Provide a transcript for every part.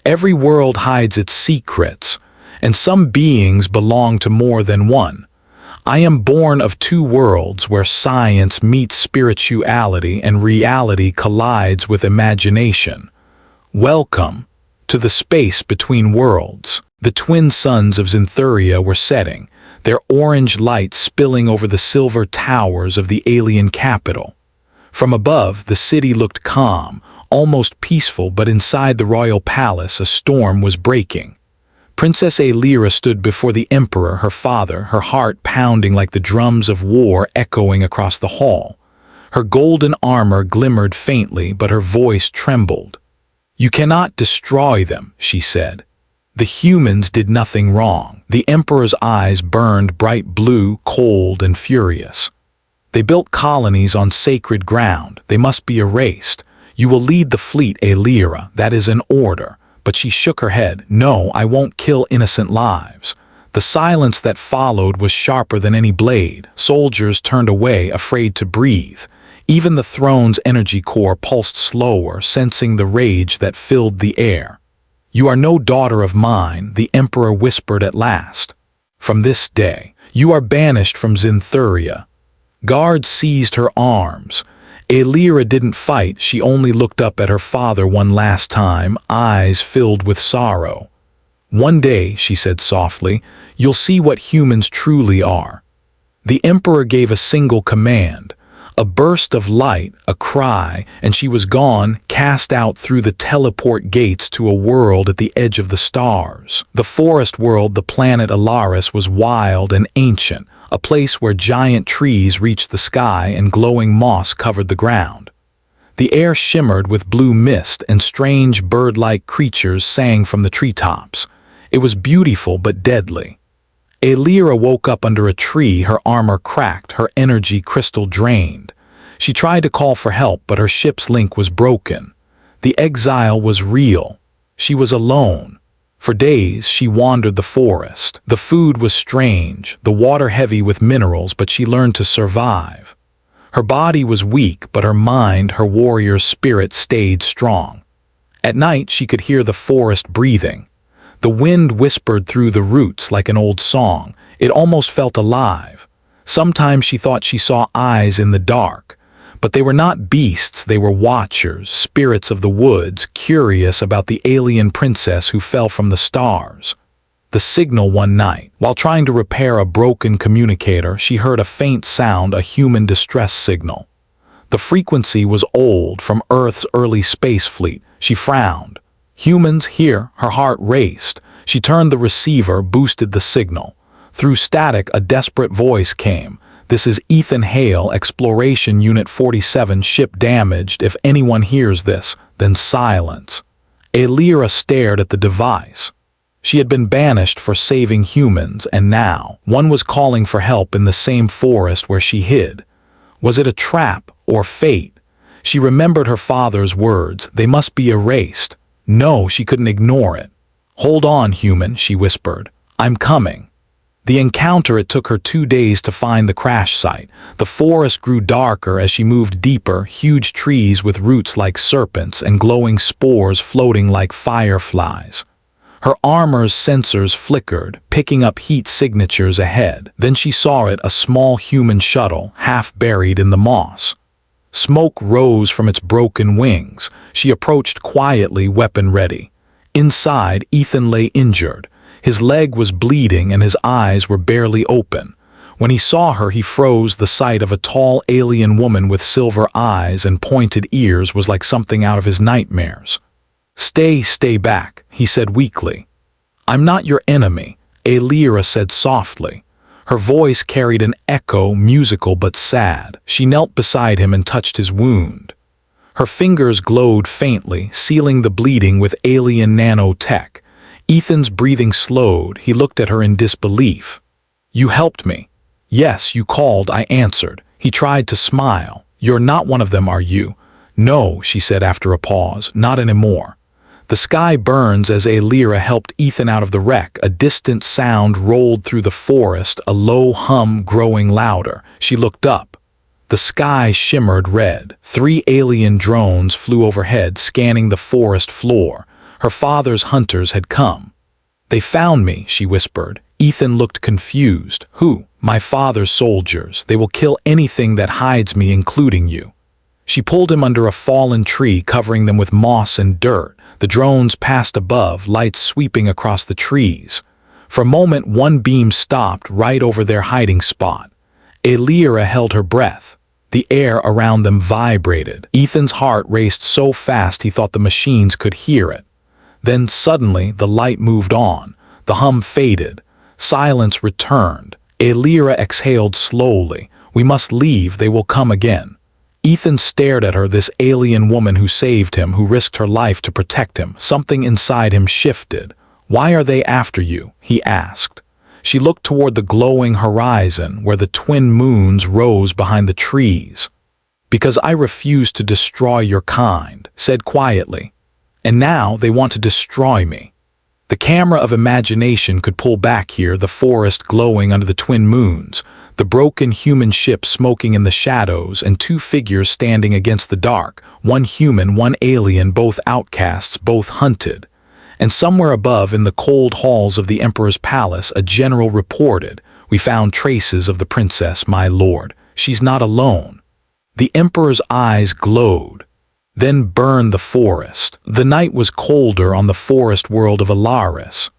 Every world hides its secrets, and some beings belong to more than one. I am born of two worlds where science meets spirituality and reality collides with imagination. Welcome to the space between worlds. The twin suns of Zintheria were setting, their orange light spilling over the silver towers of the alien capital. From above, the city looked calm, almost peaceful, but inside the royal palace a storm was breaking. Princess Aelira stood before the emperor, her father, her heart pounding like the drums of war echoing across the hall. Her golden armor glimmered faintly, but her voice trembled. "You cannot destroy them," she said. "The humans did nothing wrong." The emperor's eyes burned bright blue, cold and furious. "They built colonies on sacred ground. They must be erased. You will lead the fleet, Aelira. That is an order." But she shook her head. "No, I won't kill innocent lives." The silence that followed was sharper than any blade. Soldiers turned away, afraid to breathe. Even the throne's energy core pulsed slower, sensing the rage that filled the air. "You are no daughter of mine," the emperor whispered at last. "From this day, you are banished from Zintheria." Guards seized her arms. Aelira didn't fight, she only looked up at her father one last time, eyes filled with sorrow. "One day," she said softly, "you'll see what humans truly are." The emperor gave a single command. A burst of light, a cry, and she was gone, cast out through the teleport gates to a world at the edge of the stars. The forest world, the planet Alaris, was wild and ancient, a place where giant trees reached the sky and glowing moss covered the ground. The air shimmered with blue mist, and strange bird-like creatures sang from the treetops. It was beautiful but deadly. Aelira woke up under a tree, her armor cracked, her energy crystal drained. She tried to call for help, but her ship's link was broken. The exile was real. She was alone. For days, she wandered the forest. The food was strange, the water heavy with minerals, but she learned to survive. Her body was weak, but her mind, her warrior's spirit, stayed strong. At night, she could hear the forest breathing. The wind whispered through the roots like an old song. It almost felt alive. Sometimes she thought she saw eyes in the dark. But they were not beasts, they were watchers, spirits of the woods, curious about the alien princess who fell from the stars. The signal one night. While trying to repair a broken communicator, she heard a faint sound, a human distress signal. The frequency was old, from Earth's early space fleet. She frowned. "Humans here," her heart raced. She turned the receiver, boosted the signal. Through static, a desperate voice came. "This is Ethan Hale, Exploration Unit 47, ship damaged. If anyone hears this, then silence." Aelira stared at the device. She had been banished for saving humans, and now one was calling for help in the same forest where she hid. Was it a trap or fate? She remembered her father's words. They must be erased. No, she couldn't ignore it. "Hold on, human," she whispered. "I'm coming." The encounter, it took her 2 days to find the crash site. The forest grew darker as she moved deeper, huge trees with roots like serpents and glowing spores floating like fireflies. Her armor's sensors flickered, picking up heat signatures ahead. Then she saw it, a small human shuttle, half buried in the moss. Smoke rose from its broken wings. She approached quietly, weapon ready. Inside, Ethan lay injured. His leg was bleeding and his eyes were barely open. When he saw her, he froze. The sight of a tall alien woman with silver eyes and pointed ears was like something out of his nightmares. Stay back," he said weakly. "I'm not your enemy," Aelira said softly. Her voice carried an echo, musical but sad. She knelt beside him and touched his wound. Her fingers glowed faintly, sealing the bleeding with alien nanotech. Ethan's breathing slowed. He looked at her in disbelief. "You helped me." "Yes, you called," I answered. He tried to smile. "You're not one of them, are you?" "No," she said after a pause, "not anymore." The sky burns as Aelira helped Ethan out of the wreck. A distant sound rolled through the forest, a low hum growing louder. She looked up. The sky shimmered red. 3 alien drones flew overhead, scanning the forest floor. Her father's hunters had come. "They found me," she whispered. Ethan looked confused. "Who?" "My father's soldiers. They will kill anything that hides me, including you." She pulled him under a fallen tree, covering them with moss and dirt. The drones passed above, lights sweeping across the trees. For a moment, one beam stopped right over their hiding spot. Elira held her breath. The air around them vibrated. Ethan's heart raced so fast he thought the machines could hear it. Then suddenly, the light moved on. The hum faded. Silence returned. Elira exhaled slowly. "We must leave, they will come again." Ethan stared at her, this alien woman who saved him, who risked her life to protect him. Something inside him shifted. "Why are they after you?" he asked. She looked toward the glowing horizon, where the twin moons rose behind the trees. "Because I refuse to destroy your kind," said quietly. "And now they want to destroy me." The camera of imagination could pull back here, the forest glowing under the twin moons, the broken human ship smoking in the shadows, and two figures standing against the dark, one human, one alien, both outcasts, both hunted. And somewhere above, in the cold halls of the Emperor's palace, a general reported, "We found traces of the princess, my lord. She's not alone." The Emperor's eyes glowed. Then burned the forest. The night was colder on the forest world of Alaris.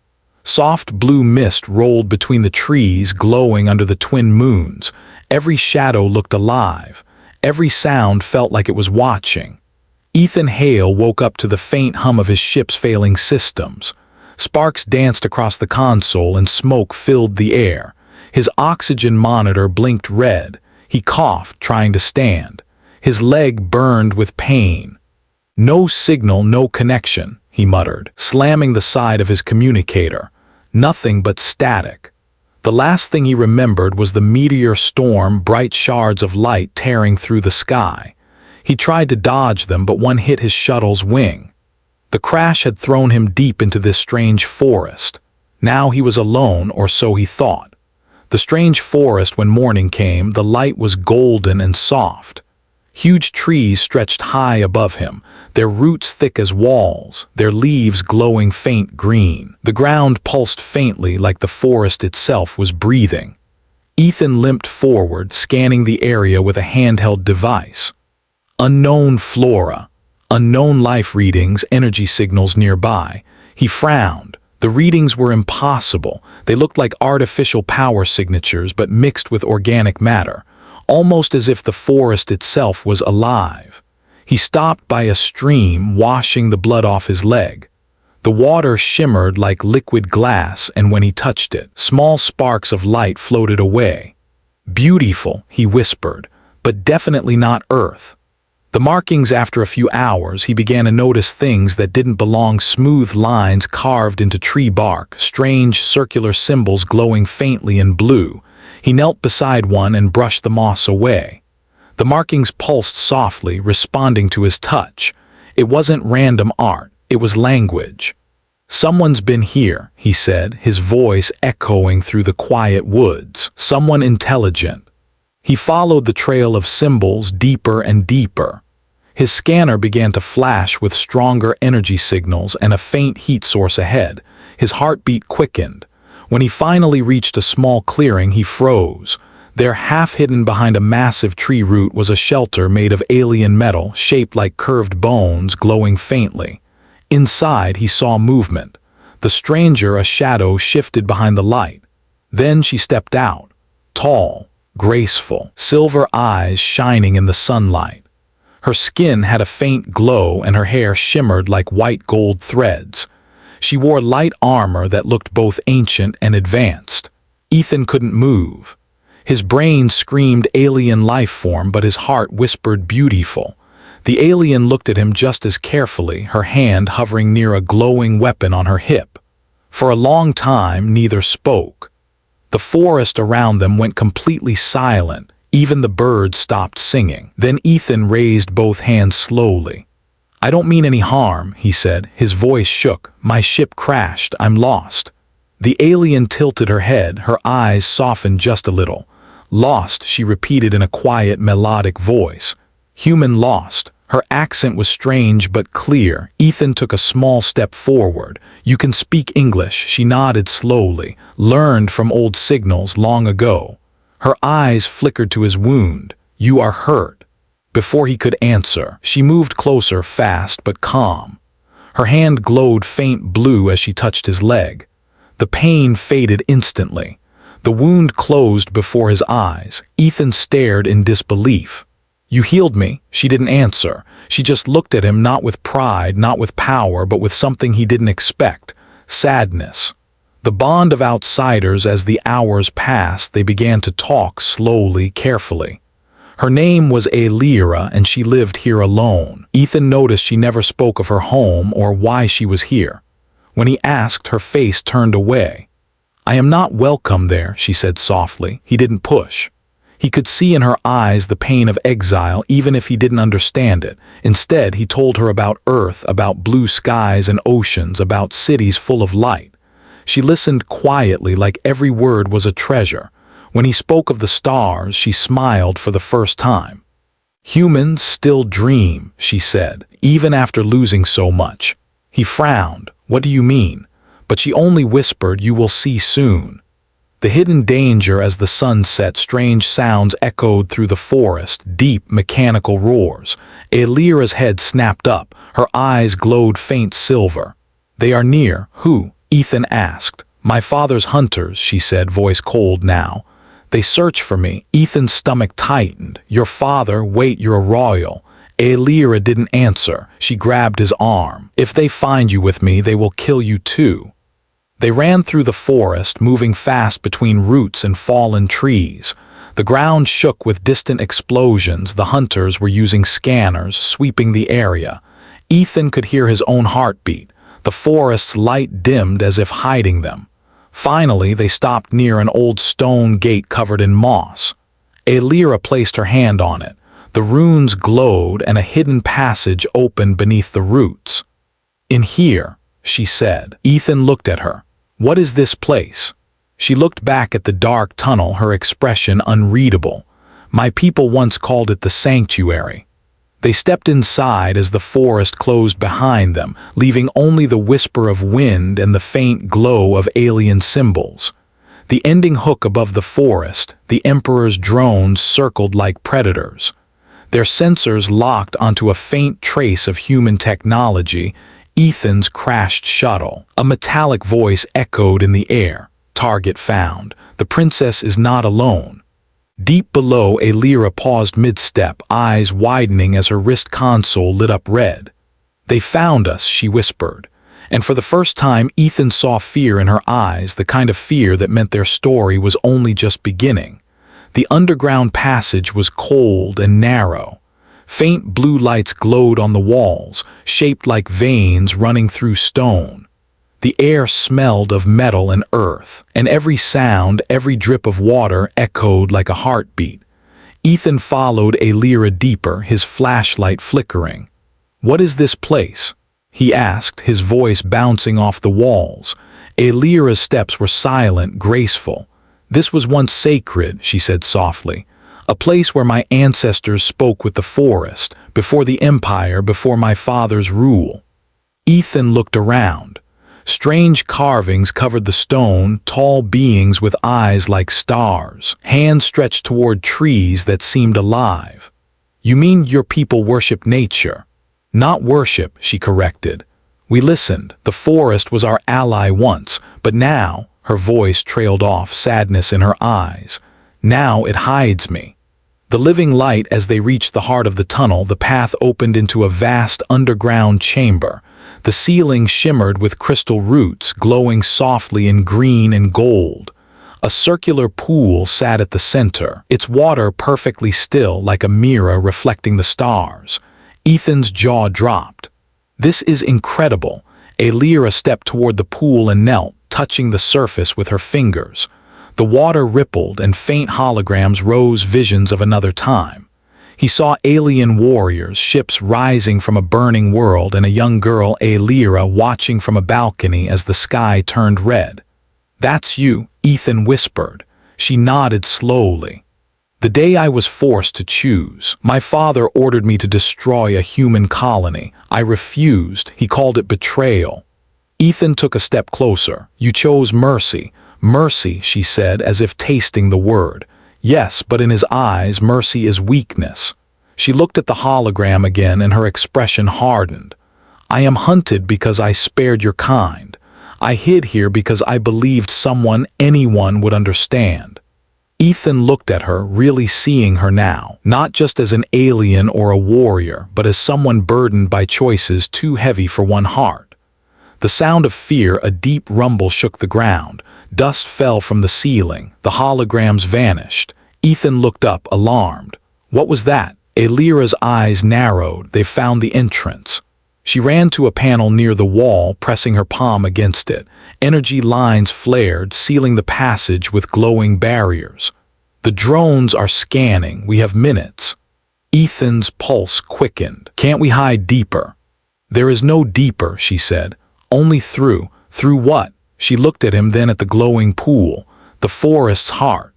Soft blue mist rolled between the trees, glowing under the twin moons. Every shadow looked alive. Every sound felt like it was watching. Ethan Hale woke up to the faint hum of his ship's failing systems. Sparks danced across the console and smoke filled the air. His oxygen monitor blinked red. He coughed, trying to stand. His leg burned with pain. "No signal, no connection," he muttered, slamming the side of his communicator. Nothing but static. The last thing he remembered was the meteor storm, bright shards of light tearing through the sky. He tried to dodge them, but one hit his shuttle's wing. The crash had thrown him deep into this strange forest. Now he was alone, or so he thought. The strange forest, when morning came, the light was golden and soft. Huge trees stretched high above him, their roots thick as walls, their leaves glowing faint green. The ground pulsed faintly, like the forest itself was breathing. Ethan limped forward, scanning the area with a handheld device. Unknown flora, unknown life readings, energy signals nearby. He frowned. The readings were impossible. They looked like artificial power signatures, but mixed with organic matter, almost as if the forest itself was alive. He stopped by a stream, washing the blood off his leg. The water shimmered like liquid glass, and when he touched it, small sparks of light floated away. "Beautiful," he whispered, "but definitely not Earth." The markings, after a few hours, he began to notice things that didn't belong: smooth lines carved into tree bark, strange circular symbols glowing faintly in blue. He knelt beside one and brushed the moss away. The markings pulsed softly, responding to his touch. It wasn't random art, it was language. "Someone's been here," he said, his voice echoing through the quiet woods. "Someone intelligent." He followed the trail of symbols deeper and deeper. His scanner began to flash with stronger energy signals and a faint heat source ahead. His heartbeat quickened. When he finally reached a small clearing, he froze. There, half hidden behind a massive tree root, was a shelter made of alien metal, shaped like curved bones, glowing faintly. Inside, he saw movement. The stranger, a shadow, shifted behind the light. Then she stepped out, tall, graceful, silver eyes shining in the sunlight. Her skin had a faint glow and her hair shimmered like white gold threads. She wore light armor that looked both ancient and advanced. Ethan couldn't move. His brain screamed alien life form, but his heart whispered beautiful. The alien looked at him just as carefully, her hand hovering near a glowing weapon on her hip. For a long time, neither spoke. The forest around them went completely silent. Even the birds stopped singing. Then Ethan raised both hands slowly. "I don't mean any harm," he said. His voice shook. "My ship crashed. I'm lost." The alien tilted her head, her eyes softened just a little. "Lost," she repeated in a quiet, melodic voice. "Human lost. Her accent was strange but clear. Ethan took a small step forward. "You can speak English," she nodded slowly. "Learned from old signals long ago." Her eyes flickered to his wound. "You are hurt." Before he could answer, she moved closer, fast but calm. Her hand glowed faint blue as she touched his leg. The pain faded instantly. The wound closed before his eyes. Ethan stared in disbelief. "You healed me." She didn't answer. She just looked at him, not with pride, not with power, but with something he didn't expect: sadness. The bond of outsiders. As the hours passed, they began to talk slowly, carefully. Her name was Alira, and she lived here alone. Ethan noticed she never spoke of her home or why she was here. When he asked, her face turned away. "I am not welcome there," she said softly. He didn't push. He could see in her eyes the pain of exile, even if he didn't understand it. Instead, he told her about Earth, about blue skies and oceans, about cities full of light. She listened quietly, like every word was a treasure. When he spoke of the stars, she smiled for the first time. "Humans still dream," she said, "even after losing so much." He frowned. "What do you mean?" But she only whispered, "You will see soon." The hidden danger. As the sun set, strange sounds echoed through the forest, deep mechanical roars. Alira's head snapped up. Her eyes glowed faint silver. "They are near." "Who?" Ethan asked. "My father's hunters," she said, voice cold now. "They search for me." Ethan's stomach tightened. "Your father? Wait, you're a royal." Alira didn't answer. She grabbed his arm. "If they find you with me, they will kill you too." They ran through the forest, moving fast between roots and fallen trees. The ground shook with distant explosions. The hunters were using scanners, sweeping the area. Ethan could hear his own heartbeat. The forest's light dimmed as if hiding them. Finally, they stopped near an old stone gate covered in moss. Alira placed her hand on it. The runes glowed and a hidden passage opened beneath the roots. "In here," she said. Ethan looked at her. "What is this place?" She looked back at the dark tunnel, her expression unreadable. "My people once called it the sanctuary." They stepped inside as the forest closed behind them, leaving only the whisper of wind and the faint glow of alien symbols. The ending hook above the forest, the Emperor's drones circled like predators. Their sensors locked onto a faint trace of human technology, Ethan's crashed shuttle. A metallic voice echoed in the air. "Target found. The princess is not alone." Deep below, Alira paused mid-step, eyes widening as her wrist console lit up red. "They found us," she whispered. And for the first time, Ethan saw fear in her eyes, the kind of fear that meant their story was only just beginning. The underground passage was cold and narrow. Faint blue lights glowed on the walls, shaped like veins running through stone. The air smelled of metal and earth, and every sound, every drip of water echoed like a heartbeat. Ethan followed Alira deeper, his flashlight flickering. "What is this place?" he asked, his voice bouncing off the walls. Alira's steps were silent, graceful. "This was once sacred," she said softly. "A place where my ancestors spoke with the forest, before the empire, before my father's rule." Ethan looked around. Strange carvings covered the stone, tall beings with eyes like stars, hands stretched toward trees that seemed alive. "You mean your people worship nature?" "Not worship," she corrected. "We listened. The forest was our ally once, but now," her voice trailed off, sadness in her eyes, "now it hides me." The living light. As they reached the heart of the tunnel, the path opened into a vast underground chamber. The ceiling shimmered with crystal roots, glowing softly in green and gold. A circular pool sat at the center, its water perfectly still, like a mirror reflecting the stars. Ethan's jaw dropped. "This is incredible." Alira stepped toward the pool and knelt, touching the surface with her fingers. The water rippled and faint holograms rose, visions of another time. He saw alien warriors, ships rising from a burning world, and a young girl, Alira, watching from a balcony as the sky turned red. "That's you," Ethan whispered. She nodded slowly. The day I was forced to choose. My father ordered me to destroy a human colony. I refused. He called it betrayal. Ethan took a step closer. You chose mercy. Mercy, she said, as if tasting the word. Yes, but in his eyes, mercy is weakness. She looked at the hologram again and her expression hardened. I am hunted because I spared your kind. I hid here because I believed anyone would understand. Ethan looked at her, really seeing her now, not just as an alien or a warrior, but as someone burdened by choices too heavy for one heart. The sound of fear, a deep rumble shook the ground. Dust fell from the ceiling. The holograms vanished. Ethan looked up, alarmed. What was that? Alira's eyes narrowed. They found the entrance. She ran to a panel near the wall, pressing her palm against it. Energy lines flared, sealing the passage with glowing barriers. The drones are scanning. We have minutes. Ethan's pulse quickened. Can't we hide deeper? There is no deeper, she said. Only through. Through what? She looked at him, then at the glowing pool. The forest's heart.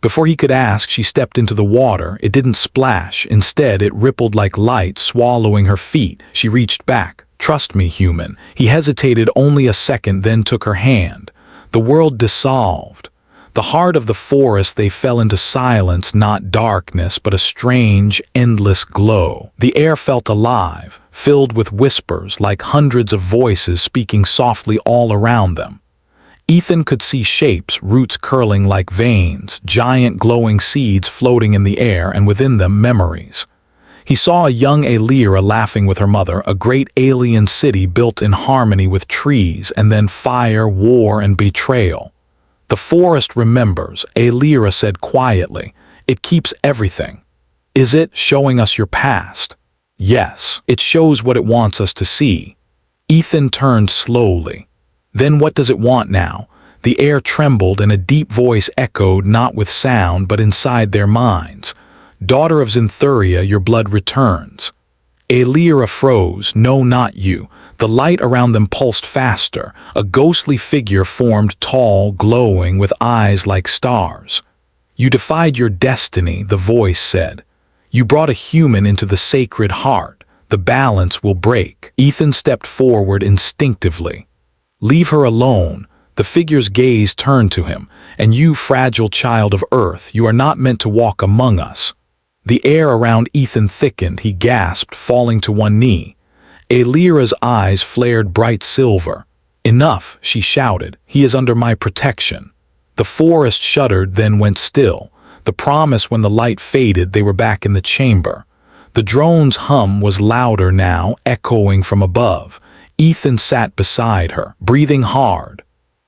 Before he could ask, she stepped into the water. It didn't splash. Instead, it rippled like light, swallowing her feet. She reached back. Trust me, human. He hesitated only a second, then took her hand. The world dissolved. The heart of the forest, they fell into silence, not darkness, but a strange, endless glow. The air felt alive, filled with whispers, like hundreds of voices speaking softly all around them. Ethan could see shapes, roots curling like veins, giant glowing seeds floating in the air, and within them memories. He saw a young Alira laughing with her mother, a great alien city built in harmony with trees, and then fire, war, and betrayal. The forest remembers, Alira said quietly. It keeps everything. Is it showing us your past? Yes, it shows what it wants us to see. Ethan turned slowly. Then what does it want now? The air trembled and a deep voice echoed, not with sound, but inside their minds. Daughter of Zintheria, your blood returns. Alira froze. No, not you. The light around them pulsed faster. A ghostly figure formed, tall, glowing, with eyes like stars. You defied your destiny, the voice said. You brought a human into the sacred heart. The balance will break. Ethan stepped forward instinctively. Leave her alone. The figure's gaze turned to him. And you, fragile child of Earth, you are not meant to walk among us. The air around Ethan thickened. He gasped, falling to one knee. Alira's eyes flared bright silver. Enough, she shouted. He is under my protection. The forest shuddered, then went still. The promise, when the light faded, they were back in the chamber. The drone's hum was louder now, echoing from above. Ethan sat beside her, breathing hard.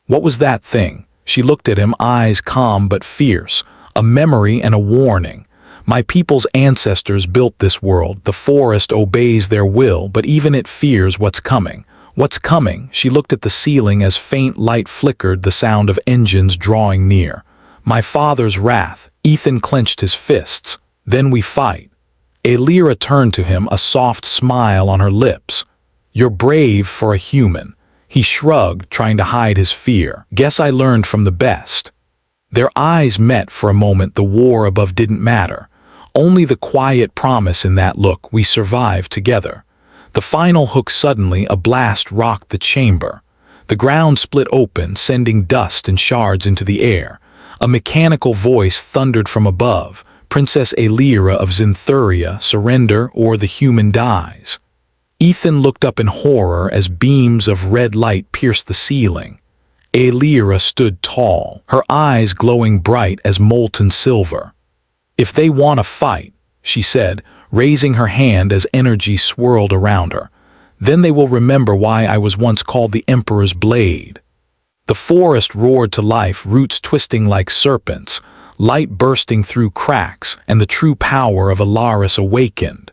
What was that thing? She looked at him, eyes calm but fierce. A memory and a warning. My people's ancestors built this world. The forest obeys their will, but even it fears what's coming. What's coming? She looked at the ceiling as faint light flickered, the sound of engines drawing near. My father's wrath. Ethan clenched his fists. Then we fight. Alira turned to him, a soft smile on her lips. You're brave for a human. He shrugged, trying to hide his fear. Guess I learned from the best. Their eyes met for a moment. The war above didn't matter. Only the quiet promise in that look. We survived together. The final hook. Suddenly, a blast rocked the chamber. The ground split open, sending dust and shards into the air. A mechanical voice thundered from above. Princess Alira of Zintheria, surrender or the human dies. Ethan looked up in horror as beams of red light pierced the ceiling. Alira stood tall, her eyes glowing bright as molten silver. If they want to fight, she said, raising her hand as energy swirled around her, then they will remember why I was once called the Emperor's Blade. The forest roared to life, roots twisting like serpents, light bursting through cracks, and the true power of Alaris awakened.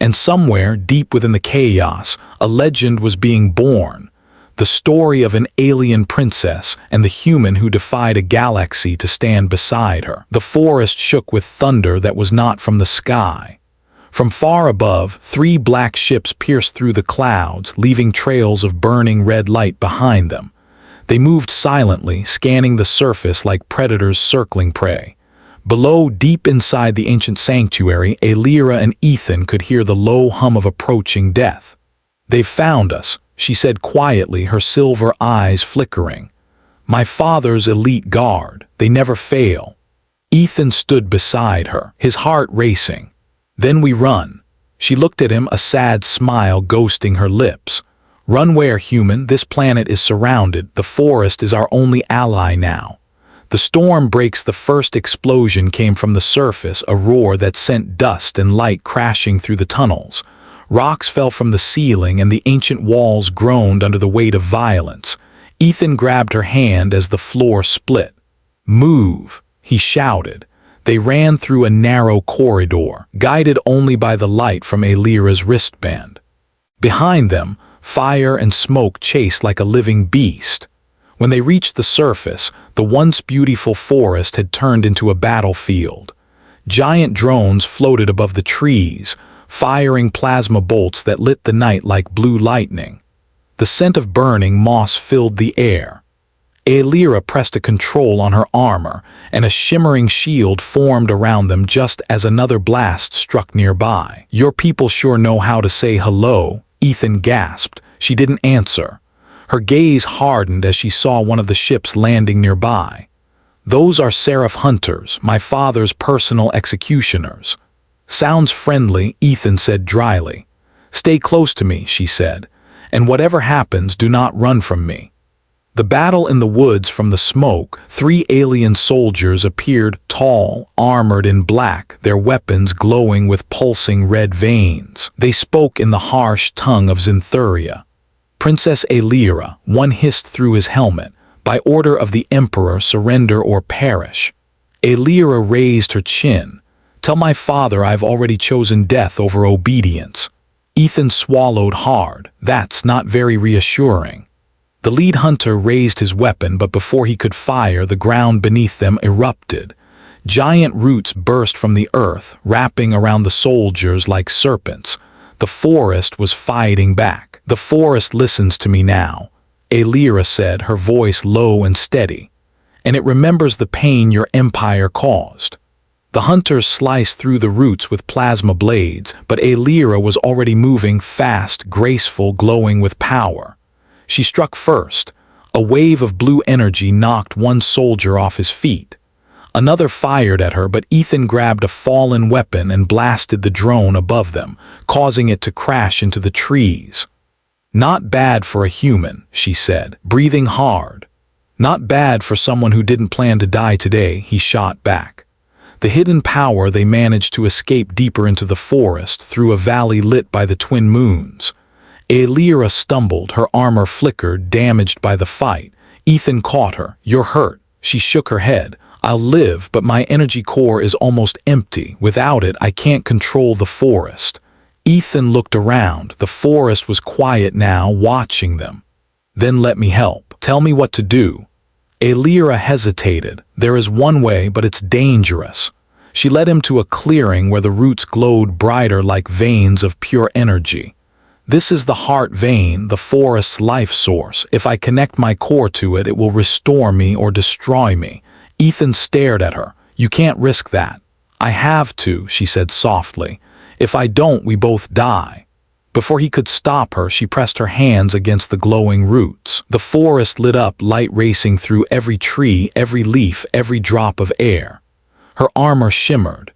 And somewhere, deep within the chaos, a legend was being born. The story of an alien princess and the human who defied a galaxy to stand beside her. The forest shook with thunder that was not from the sky. From far above, 3 black ships pierced through the clouds, leaving trails of burning red light behind them. They moved silently, scanning the surface like predators circling prey. Below, deep inside the ancient sanctuary, Aelira and Ethan could hear the low hum of approaching death. "They've found us," she said quietly, her silver eyes flickering. "My father's elite guard. They never fail." Ethan stood beside her, his heart racing. "Then we run." She looked at him, a sad smile ghosting her lips. "Run where, human? This planet is surrounded. The forest is our only ally now." The storm breaks. The first explosion came from the surface, a roar that sent dust and light crashing through the tunnels. Rocks fell from the ceiling and the ancient walls groaned under the weight of violence. Ethan grabbed her hand as the floor split. "Move," he shouted. They ran through a narrow corridor, guided only by the light from Aelira's wristband. Behind them, fire and smoke chased like a living beast. When they reached the surface, the once beautiful forest had turned into a battlefield. Giant drones floated above the trees, firing plasma bolts that lit the night like blue lightning. The scent of burning moss filled the air. Aelira pressed a control on her armor, and a shimmering shield formed around them just as another blast struck nearby. "Your people sure know how to say hello," Ethan gasped. She didn't answer. Her gaze hardened as she saw one of the ships landing nearby. "Those are Seraph hunters, my father's personal executioners." "Sounds friendly," Ethan said dryly. "Stay close to me," she said, "and whatever happens, do not run from me." The battle in the woods. From the smoke, 3 alien soldiers appeared, tall, armored in black, their weapons glowing with pulsing red veins. They spoke in the harsh tongue of Zintheria. "Princess Aelira," one hissed through his helmet, "by order of the Emperor, surrender or perish." Aelira raised her chin. "Tell my father I've already chosen death over obedience." Ethan swallowed hard. "That's not very reassuring." The lead hunter raised his weapon, but before he could fire, the ground beneath them erupted. Giant roots burst from the earth, wrapping around the soldiers like serpents. The forest was fighting back. "The forest listens to me now," Aelira said, her voice low and steady. "And it remembers the pain your empire caused." The hunters sliced through the roots with plasma blades, but Aelira was already moving fast, graceful, glowing with power. She struck first. A wave of blue energy knocked one soldier off his feet. Another fired at her, but Ethan grabbed a fallen weapon and blasted the drone above them, causing it to crash into the trees. "Not bad for a human," she said, breathing hard. "Not bad for someone who didn't plan to die today," he shot back. The hidden power. They managed to escape deeper into the forest, through a valley lit by the twin moons. Aelira stumbled, her armor flickered, damaged by the fight. Ethan caught her. "You're hurt." She shook her head. "I'll live, but my energy core is almost empty. Without it, I can't control the forest." Ethan looked around. The forest was quiet now, watching them. "Then let me help. Tell me what to do." Aelira hesitated. "There is one way, but it's dangerous." She led him to a clearing where the roots glowed brighter like veins of pure energy. "This is the heart vein, the forest's life source. If I connect my core to it, it will restore me or destroy me." Ethan stared at her. "You can't risk that." "I have to," she said softly. "If I don't, we both die." Before he could stop her, she pressed her hands against the glowing roots. The forest lit up, light racing through every tree, every leaf, every drop of air. Her armor shimmered.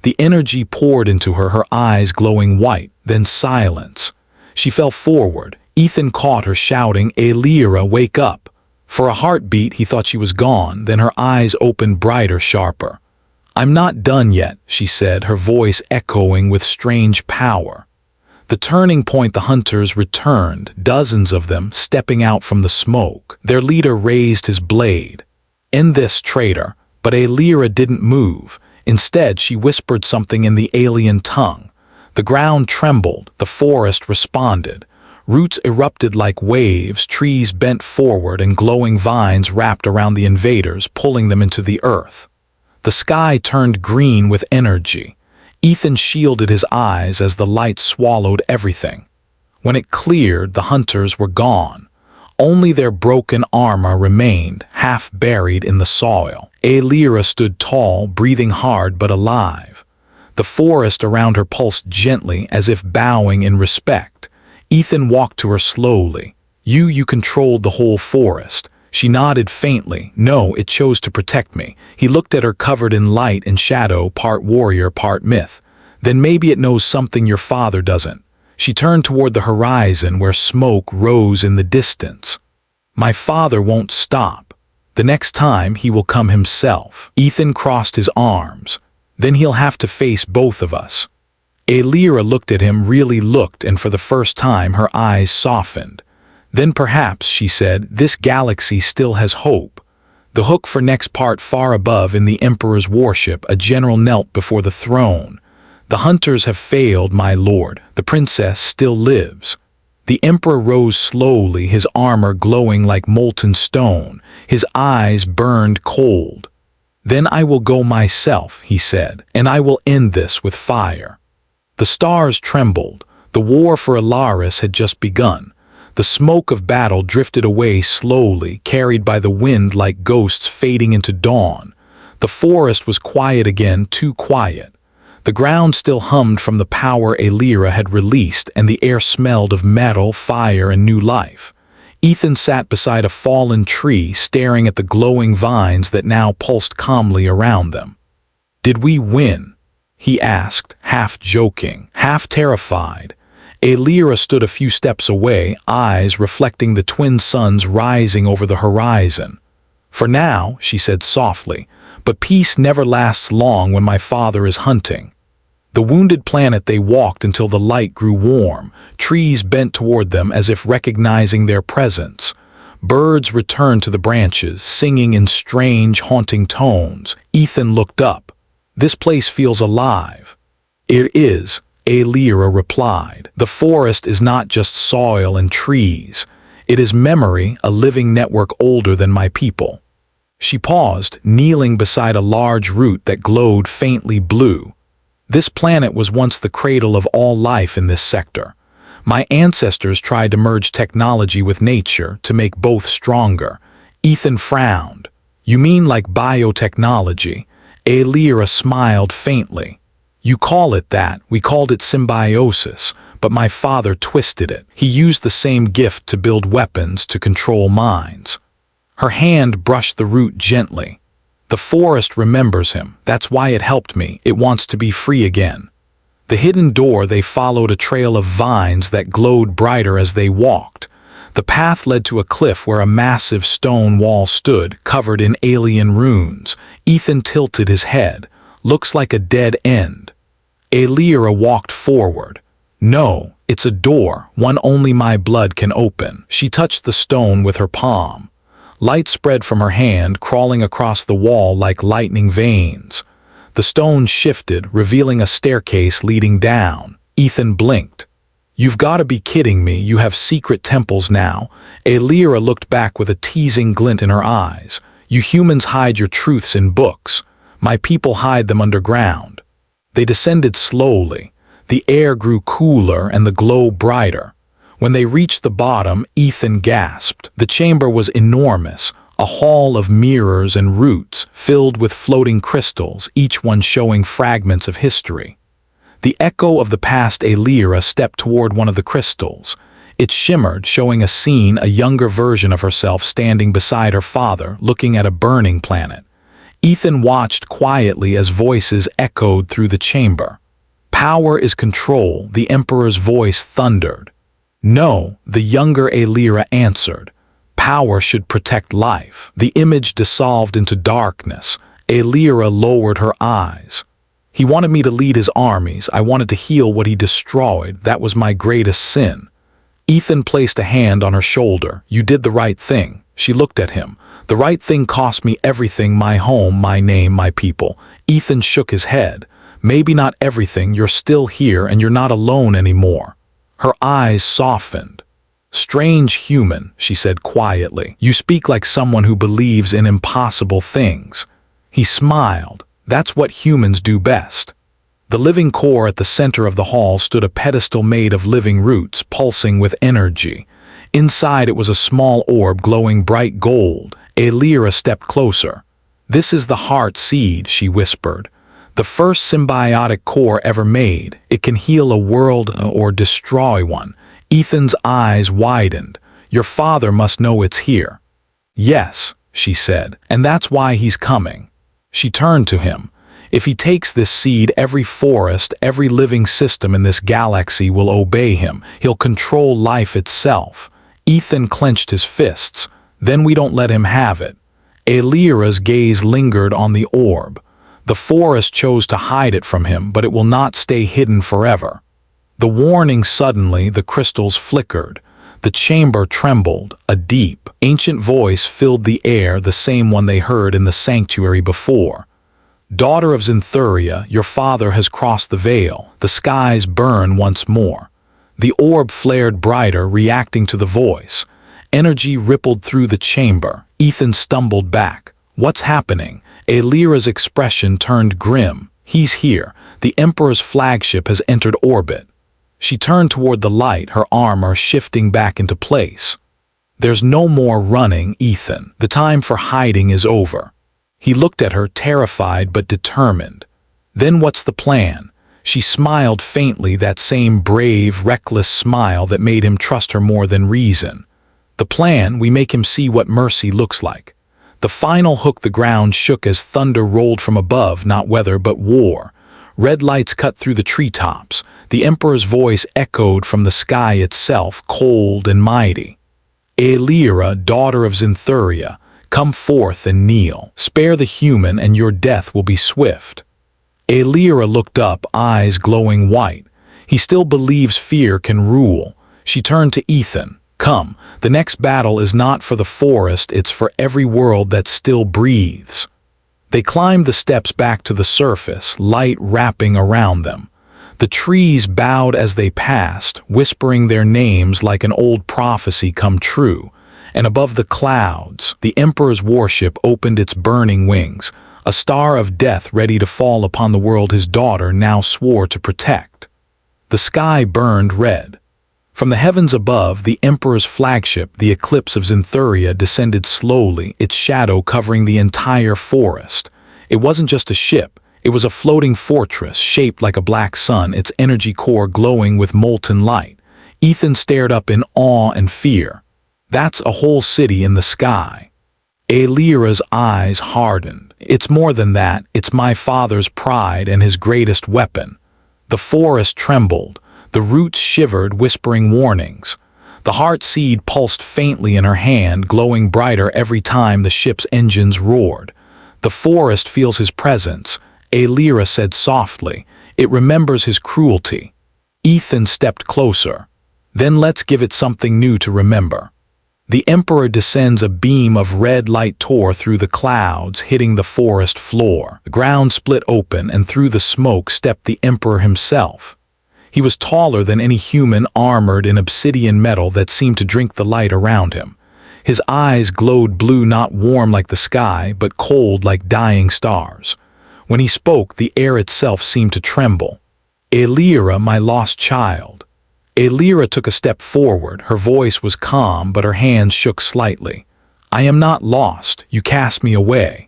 The energy poured into her, her eyes glowing white, then silence. She fell forward. Ethan caught her, shouting, "Aelira, wake up." For a heartbeat, he thought she was gone, then her eyes opened brighter, sharper. "I'm not done yet," she said, her voice echoing with strange power. The turning point. The hunters returned, dozens of them, stepping out from the smoke. Their leader raised his blade. "End this, traitor." But Aelira didn't move. Instead, she whispered something in the alien tongue. The ground trembled. The forest responded. Roots erupted like waves, trees bent forward, and glowing vines wrapped around the invaders, pulling them into the earth. The sky turned green with energy. Ethan shielded his eyes as the light swallowed everything. When it cleared, the hunters were gone. Only their broken armor remained, half buried in the soil. Alira stood tall, breathing hard but alive. The forest around her pulsed gently as if bowing in respect. Ethan walked to her slowly. You controlled the whole forest." She nodded faintly. "No, it chose to protect me." He looked at her, covered in light and shadow, part warrior, part myth. "Then maybe it knows something your father doesn't." She turned toward the horizon where smoke rose in the distance. "My father won't stop. The next time he will come himself." Ethan crossed his arms. "Then he'll have to face both of us." Alira looked at him, really looked, and for the first time her eyes softened. "Then perhaps," she said, "this galaxy still has hope." The hook for next part. Far above, in the Emperor's warship, a general knelt before the throne. "The hunters have failed, my lord. The princess still lives." The Emperor rose slowly, his armor glowing like molten stone. His eyes burned cold. "Then I will go myself," he said, "and I will end this with fire." The stars trembled. The war for Alaris had just begun. The smoke of battle drifted away slowly, carried by the wind like ghosts fading into dawn. The forest was quiet again, too quiet. The ground still hummed from the power Alira had released, and the air smelled of metal, fire, and new life. Ethan sat beside a fallen tree, staring at the glowing vines that now pulsed calmly around them. "Did we win?" he asked, half joking, half terrified. Alira stood a few steps away, eyes reflecting the twin suns rising over the horizon. "For now," she said softly, "but peace never lasts long when my father is hunting." The wounded planet they walked until the light grew warm. Trees bent toward them as if recognizing their presence. Birds returned to the branches, singing in strange, haunting tones. Ethan looked up. "This place feels alive." "It is," Alira replied. "The forest is not just soil and trees. It is memory, a living network older than my people." She paused, kneeling beside a large root that glowed faintly blue. "This planet was once the cradle of all life in this sector. My ancestors tried to merge technology with nature to make both stronger." Ethan frowned. "You mean like biotechnology?" Alira smiled faintly. "You call it that, we called it symbiosis, but my father twisted it. He used the same gift to build weapons, to control minds." Her hand brushed the root gently. "The forest remembers him. That's why it helped me. It wants to be free again." The hidden door they followed, a trail of vines that glowed brighter as they walked. The path led to a cliff where a massive stone wall stood, covered in alien runes. Ethan tilted his head. "Looks like a dead end." Alira walked forward. "No, it's a door, one only my blood can open." She touched the stone with her palm. Light spread from her hand, crawling across the wall like lightning veins. The stone shifted, revealing a staircase leading down. Ethan blinked. "You've got to be kidding me, you have secret temples now." Alira looked back with a teasing glint in her eyes. "You humans hide your truths in books. My people hide them underground." They descended slowly. The air grew cooler and the glow brighter. When they reached the bottom, Ethan gasped. The chamber was enormous, a hall of mirrors and roots, filled with floating crystals, each one showing fragments of history. The echo of the past. Alira stepped toward one of the crystals. It shimmered, showing a scene, a younger version of herself standing beside her father, looking at a burning planet. Ethan watched quietly as voices echoed through the chamber. "Power is control," the Emperor's voice thundered. "No," the younger Alira answered. "Power should protect life." The image dissolved into darkness. Alira lowered her eyes. "He wanted me to lead his armies. I wanted to heal what he destroyed. That was my greatest sin." Ethan placed a hand on her shoulder. "You did the right thing." She looked at him. "The right thing cost me everything, my home, my name, my people." Ethan shook his head. "Maybe not everything. You're still here and you're not alone anymore." Her eyes softened. "Strange human," she said quietly. "You speak like someone who believes in impossible things." He smiled. "That's what humans do best." The living core at the center of the hall stood, a pedestal made of living roots, pulsing with energy. Inside it was a small orb glowing bright gold. Aelira stepped closer. "This is the heart seed," she whispered. "The first symbiotic core ever made. It can heal a world or destroy one." Ethan's eyes widened. "Your father must know it's here." "Yes," she said, "and that's why he's coming." She turned to him. "If he takes this seed, every forest, every living system in this galaxy will obey him. He'll control life itself." Ethan clenched his fists. "Then we don't let him have it." Aelira's gaze lingered on the orb. "The forest chose to hide it from him, but it will not stay hidden forever." The warning suddenly, the crystals flickered. The chamber trembled. A deep, ancient voice filled the air, the same one they heard in the sanctuary before. "Daughter of Zintheria, your father has crossed the veil." The skies burn once more. The orb flared brighter, reacting to the voice. Energy rippled through the chamber. Ethan stumbled back. "What's happening?" Aelira's expression turned grim. "He's here. The Emperor's flagship has entered orbit." She turned toward the light, her armor shifting back into place. "There's no more running, Ethan. The time for hiding is over." He looked at her, terrified but determined. "Then what's the plan?" She smiled faintly, that same brave, reckless smile that made him trust her more than reason. "The plan, we make him see what mercy looks like." The final hook. The ground shook as thunder rolled from above, not weather but war. Red lights cut through the treetops. The Emperor's voice echoed from the sky itself, cold and mighty. "Aelira, daughter of Zintheria, come forth and kneel. Spare the human and your death will be swift." Aelira looked up, eyes glowing white. He still believes fear can rule. She turned to Ethan. "Come, the next battle is not for the forest, it's for every world that still breathes." They climbed the steps back to the surface, light wrapping around them. The trees bowed as they passed, whispering their names like an old prophecy come true. And above the clouds, the Emperor's warship opened its burning wings, a star of death ready to fall upon the world his daughter now swore to protect. The sky burned red. From the heavens above, the Emperor's flagship, the Eclipse of Zintheria, descended slowly, its shadow covering the entire forest. It wasn't just a ship, it was a floating fortress shaped like a black sun, its energy core glowing with molten light. Ethan stared up in awe and fear. "That's a whole city in the sky." Aelira's eyes hardened. "It's more than that, it's my father's pride and his greatest weapon." The forest trembled. The roots shivered, whispering warnings. The heart seed pulsed faintly in her hand, glowing brighter every time the ship's engines roared. "The forest feels his presence," Aelira said softly. "It remembers his cruelty." Ethan stepped closer. "Then let's give it something new to remember." The Emperor descends. A beam of red light tore through the clouds, hitting the forest floor. The ground split open, and through the smoke stepped the Emperor himself. He was taller than any human, armored in obsidian metal that seemed to drink the light around him. His eyes glowed blue, not warm like the sky, but cold like dying stars. When he spoke, the air itself seemed to tremble. "Aelira, my lost child." Aelira took a step forward. Her voice was calm, but her hands shook slightly. "I am not lost. You cast me away."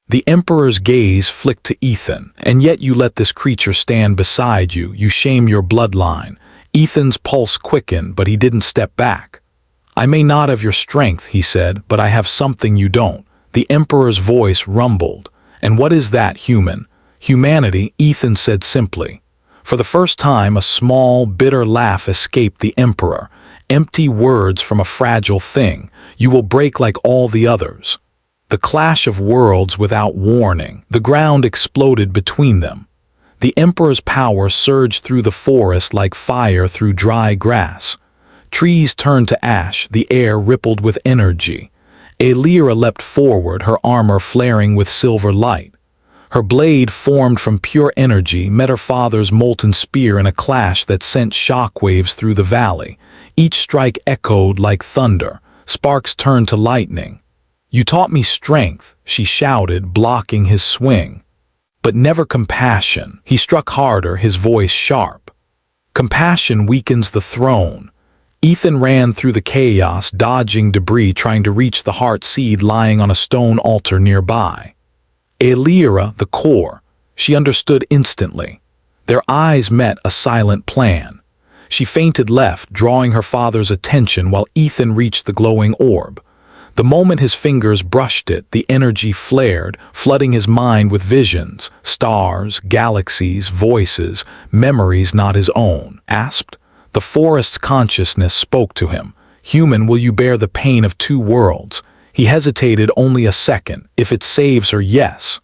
The Emperor's gaze flicked to Ethan. "And yet you let this creature stand beside you. You shame your bloodline." Ethan's pulse quickened, but he didn't step back. "I may not have your strength," he said, "but I have something you don't." The Emperor's voice rumbled. "And what is that, human?" "Humanity," Ethan said simply. For the first time, a small, bitter laugh escaped the Emperor. "Empty words from a fragile thing. You will break like all the others." The clash of worlds without warning. The ground exploded between them. The Emperor's power surged through the forest like fire through dry grass. Trees turned to ash, the air rippled with energy. Aelira leapt forward, her armor flaring with silver light. Her blade, formed from pure energy, met her father's molten spear in a clash that sent shockwaves through the valley. Each strike echoed like thunder. Sparks turned to lightning. "You taught me strength," she shouted, blocking his swing. "But never compassion." He struck harder, his voice sharp. "Compassion weakens the throne." Ethan ran through the chaos, dodging debris, trying to reach the heart seed lying on a stone altar nearby. Aelira, the core, she understood instantly. Their eyes met a silent plan. She feinted left, drawing her father's attention while Ethan reached the glowing orb. The moment his fingers brushed it, the energy flared, flooding his mind with visions, stars, galaxies, voices, memories not his own. Asped, the forest's consciousness spoke to him. "Human, will you bear the pain of two worlds?" He hesitated only a second. "If it saves her, yes."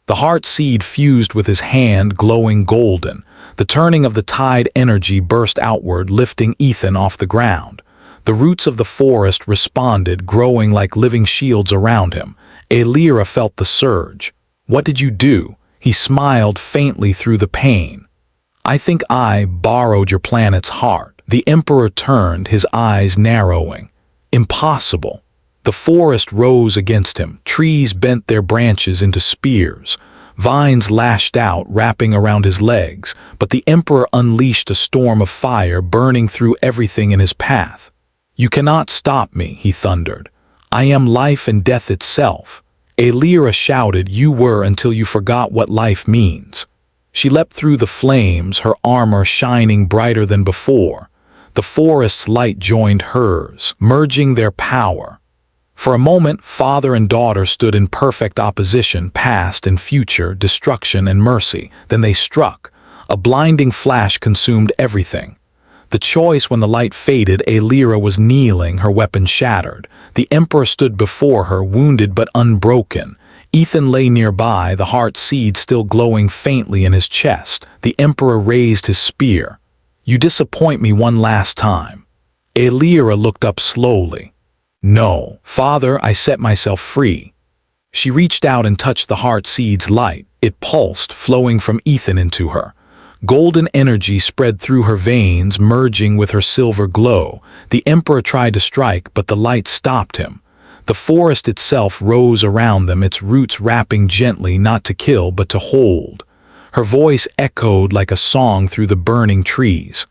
The heart seed fused with his hand, glowing golden. The turning of the tide energy burst outward, lifting Ethan off the ground. The roots of the forest responded, growing like living shields around him. Aelira felt the surge. "What did you do?" He smiled faintly through the pain. "I think I borrowed your planet's heart." The Emperor turned, his eyes narrowing. "Impossible." The forest rose against him. Trees bent their branches into spears. Vines lashed out, wrapping around his legs, but the Emperor unleashed a storm of fire, burning through everything in his path. "You cannot stop me," he thundered. "I am life and death itself." Aelira shouted, "You were until you forgot what life means." She leapt through the flames, her armor shining brighter than before. The forest's light joined hers, merging their power. For a moment, father and daughter stood in perfect opposition, past and future, destruction and mercy. Then they struck. A blinding flash consumed everything. The choice when the light faded, Aelira was kneeling, her weapon shattered. The Emperor stood before her, wounded but unbroken. Ethan lay nearby, the heart seed still glowing faintly in his chest. The Emperor raised his spear. "You disappoint me one last time." Aelira looked up slowly. "No, father, I set myself free." She reached out and touched the heart seed's light. It pulsed, flowing from Ethan into her. Golden energy spread through her veins, merging with her silver glow. The Emperor tried to strike, but the light stopped him. The forest itself rose around them, its roots wrapping gently, not to kill, but to hold. Her voice echoed like a song through the burning trees.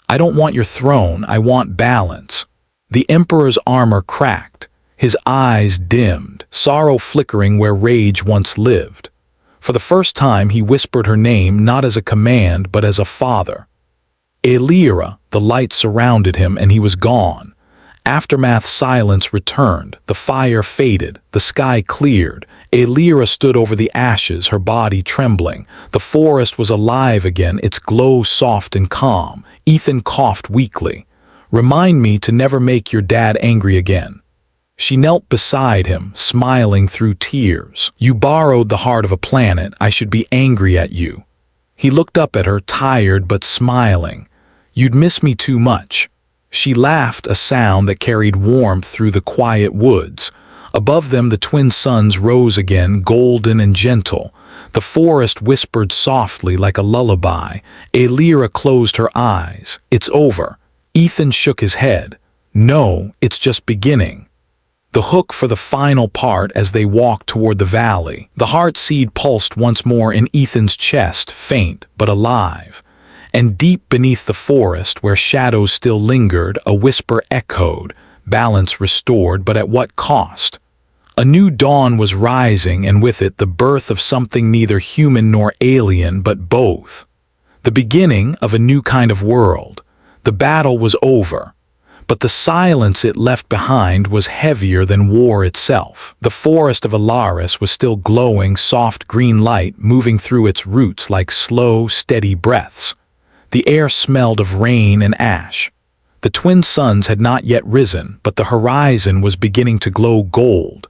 "I don't want your throne, I want balance." The Emperor's armor cracked, his eyes dimmed, sorrow flickering where rage once lived. For the first time he whispered her name, not as a command but as a father. Aelira, the light surrounded him and he was gone. Aftermath silence returned, the fire faded, the sky cleared. Aelira stood over the ashes, her body trembling. The forest was alive again, its glow soft and calm. Ethan coughed weakly. "Remind me to never make your dad angry again." She knelt beside him, smiling through tears. "You borrowed the heart of a planet, I should be angry at you." He looked up at her, tired but smiling. "You'd miss me too much." She laughed, a sound that carried warmth through the quiet woods. Above them the twin suns rose again, golden and gentle. The forest whispered softly like a lullaby. Aelira closed her eyes. "It's over." Ethan shook his head. "No, it's just beginning." The hook for the final part as they walked toward the valley. The heart seed pulsed once more in Ethan's chest, faint but alive. And deep beneath the forest, where shadows still lingered, a whisper echoed, balance restored, but at what cost? A new dawn was rising, and with it the birth of something neither human nor alien, but both. The beginning of a new kind of world. The battle was over, but the silence it left behind was heavier than war itself. The forest of Alaris was still glowing, soft green light moving through its roots like slow, steady breaths. The air smelled of rain and ash. The twin suns had not yet risen, but the horizon was beginning to glow gold.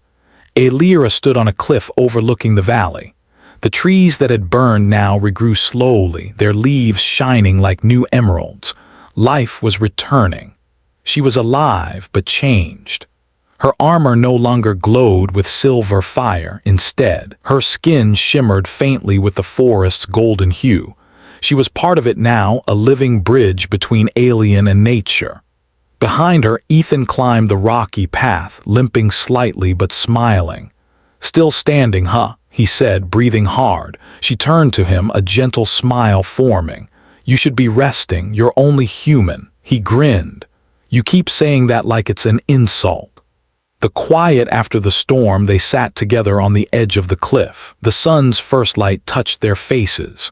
Aelira stood on a cliff overlooking the valley. The trees that had burned now regrew slowly, their leaves shining like new emeralds. Life was returning. She was alive, but changed. Her armor no longer glowed with silver fire. Instead, her skin shimmered faintly with the forest's golden hue. She was part of it now, a living bridge between alien and nature. Behind her, Ethan climbed the rocky path, limping slightly but smiling. "Still standing, huh?" he said, breathing hard. She turned to him, a gentle smile forming. "You should be resting, you're only human." He grinned. You keep saying that like it's an insult. The quiet after the storm, they sat together on the edge of the cliff. The sun's first light touched their faces.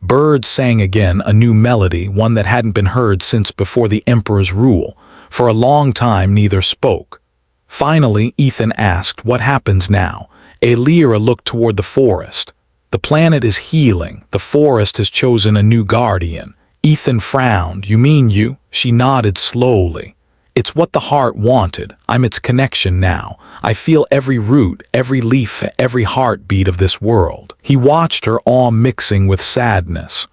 Birds sang again, a new melody, one that hadn't been heard since before the Emperor's rule. For a long time neither spoke. Finally, Ethan asked, "What happens now?" Aelira looked toward the forest. "The planet is healing. The forest has chosen a new guardian." Ethan frowned. "You mean you?" She nodded slowly. "It's what the heart wanted. I'm its connection now. I feel every root, every leaf, every heartbeat of this world." He watched her, awe mixing with sadness.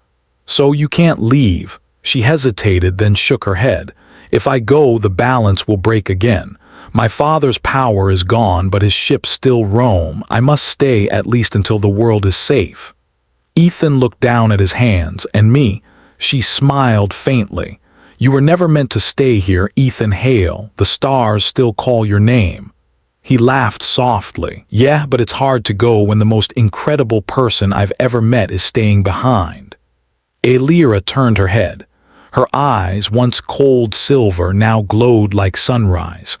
"So you can't leave?" She hesitated, then shook her head. "If I go, the balance will break again. My father's power is gone, but his ships still roam. I must stay at least until the world is safe." Ethan looked down at his hands. "And me?" She smiled faintly. "You were never meant to stay here, Ethan Hale. The stars still call your name." He laughed softly. "Yeah, but it's hard to go when the most incredible person I've ever met is staying behind." Aelira turned her head. Her eyes, once cold silver, now glowed like sunrise.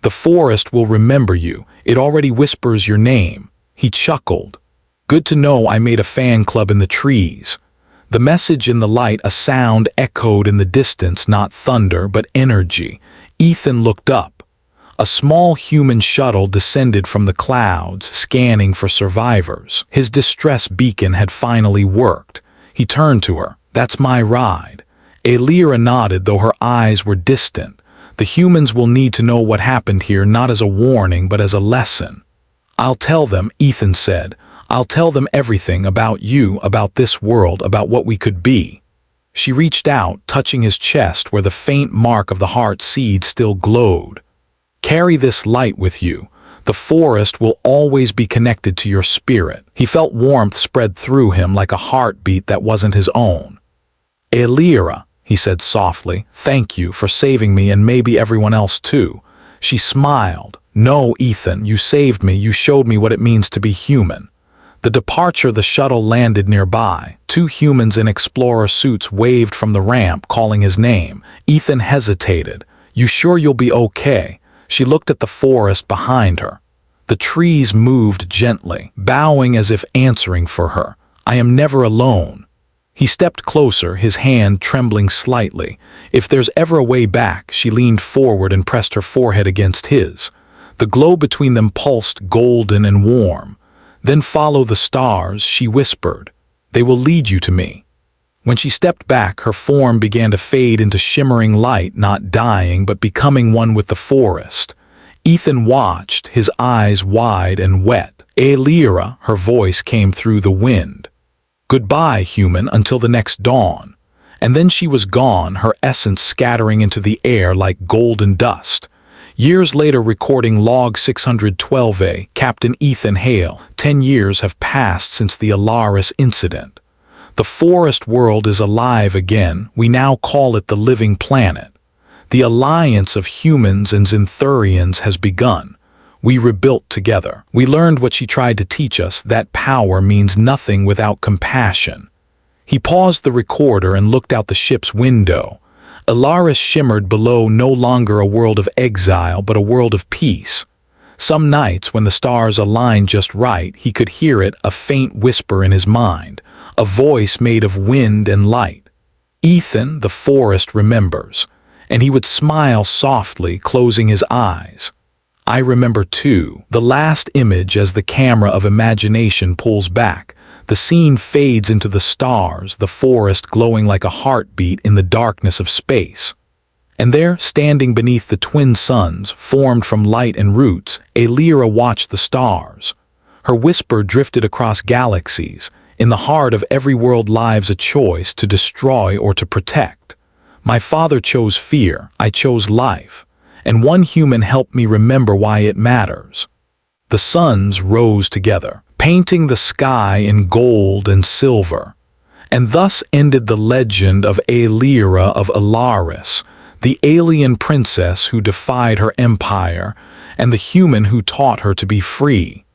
"The forest will remember you. It already whispers your name." He chuckled. "Good to know I made a fan club in the trees." The message in the light, a sound echoed in the distance, not thunder, but energy. Ethan looked up. A small human shuttle descended from the clouds, scanning for survivors. His distress beacon had finally worked. He turned to her. "That's my ride." Aelira nodded, though her eyes were distant. "The humans will need to know what happened here, not as a warning, but as a lesson." "I'll tell them," Ethan said. "I'll tell them everything about you, about this world, about what we could be." She reached out, touching his chest where the faint mark of the heart seed still glowed. "Carry this light with you. The forest will always be connected to your spirit." He felt warmth spread through him like a heartbeat that wasn't his own. "Aelira," he said softly, "thank you for saving me and maybe everyone else too." She smiled. "No, Ethan, you saved me. You showed me what it means to be human." The departure, the shuttle landed nearby. Two humans in explorer suits waved from the ramp, calling his name. Ethan hesitated. "You sure you'll be okay?" She looked at the forest behind her. The trees moved gently, bowing as if answering for her. "I am never alone." He stepped closer, his hand trembling slightly. "If there's ever a way back," she leaned forward and pressed her forehead against his. The glow between them pulsed golden and warm. "Then follow the stars," she whispered. "They will lead you to me." When she stepped back, her form began to fade into shimmering light, not dying, but becoming one with the forest. Ethan watched, his eyes wide and wet. "Aelira," her voice came through the wind. "Goodbye, human, until the next dawn." And then she was gone, her essence scattering into the air like golden dust. Years later, recording log 612A, Captain Ethan Hale. 10 years have passed since the Alaris incident. The forest world is alive again. We now call it the living planet. The alliance of humans and Zinthurians has begun. We rebuilt together. We learned what she tried to teach us, that power means nothing without compassion. He paused the recorder and looked out the ship's window. Alaris shimmered below, no longer a world of exile, but a world of peace. Some nights, when the stars aligned just right, he could hear it, a faint whisper in his mind, a voice made of wind and light. "Ethan, the forest remembers." And he would smile softly, closing his eyes. "I remember too." The last image, as the camera of imagination pulls back, the scene fades into the stars, the forest glowing like a heartbeat in the darkness of space. And there, standing beneath the twin suns, formed from light and roots, Aelira watched the stars. Her whisper drifted across galaxies. "In the heart of every world lies a choice, to destroy or to protect. My father chose fear, I chose life. And one human helped me remember why it matters." The suns rose together, painting the sky in gold and silver. And thus ended the legend of Aelira of Alaris, the alien princess who defied her empire, and the human who taught her to be free.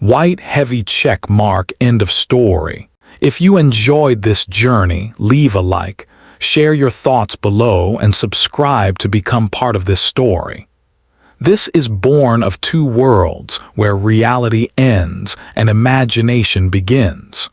White heavy check mark, end of story. If you enjoyed this journey, leave a like, Share your thoughts below and subscribe to become part of this story. This is born of two worlds where reality ends and imagination begins.